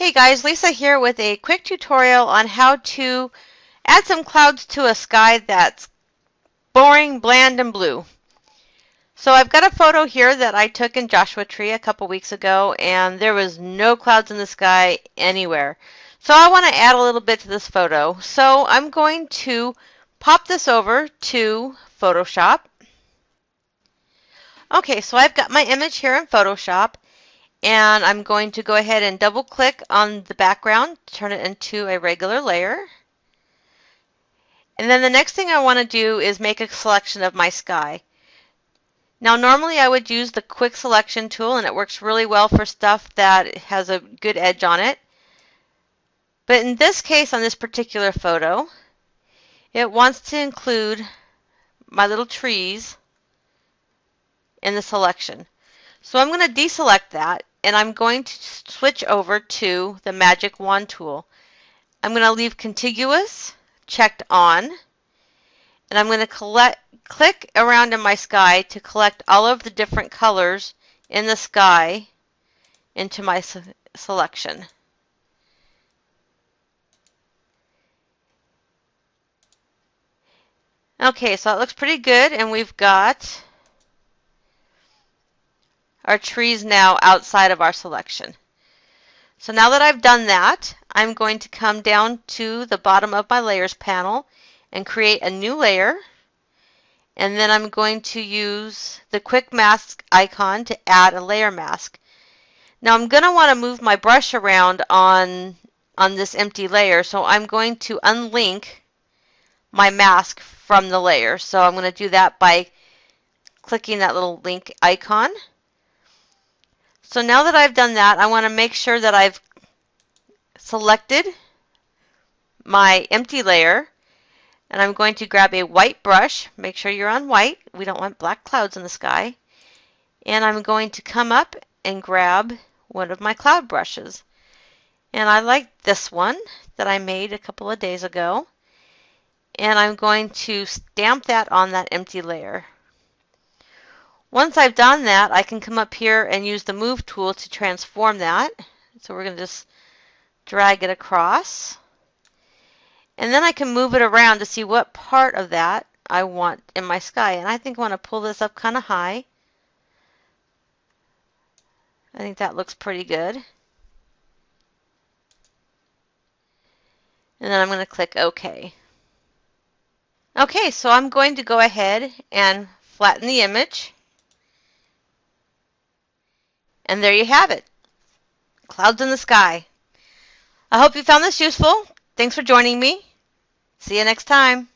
Hey guys, Lisa here with a quick tutorial on how to add some clouds to a sky that's boring, bland, and blue. So I've got a photo here that I took in Joshua Tree a couple weeks ago, and there was no clouds in the sky anywhere. So I want to add a little bit to this photo. So I'm going to pop this over to Photoshop. Okay, so I've got my image here in Photoshop. And I'm going to go ahead and double click on the background, turn it into a regular layer. And then the next thing I want to do is make a selection of my sky. Now normally I would use the quick selection tool and it works really well for stuff that has a good edge on it. But in this case, on this particular photo, it wants to include my little trees in the selection. So I'm going to deselect that. And I'm going to switch over to the Magic Wand tool. I'm going to leave contiguous checked on, and I'm going to click around in my sky to collect all of the different colors in the sky into my selection. Okay, so it looks pretty good, and we've got our trees now outside of our selection. So now that I've done that, I'm going to come down to the bottom of my layers panel and create a new layer. And then I'm going to use the quick mask icon to add a layer mask. Now I'm going to want to move my brush around on this empty layer, so I'm going to unlink my mask from the layer. So I'm going to do that by clicking that little link icon. So now that I've done that, I want to make sure that I've selected my empty layer, and I'm going to grab a white brush. Make sure you're on white. We don't want black clouds in the sky. And I'm going to come up and grab one of my cloud brushes. And I like this one that I made a couple of days ago. And I'm going to stamp that on that empty layer. Once I've done that, I can come up here and use the Move tool to transform that. So we're going to just drag it across. And then I can move it around to see what part of that I want in my sky. And I think I want to pull this up kind of high. I think that looks pretty good. And then I'm going to click OK. Okay, so I'm going to go ahead and flatten the image. And there you have it. Clouds in the sky. I hope you found this useful. Thanks for joining me. See you next time.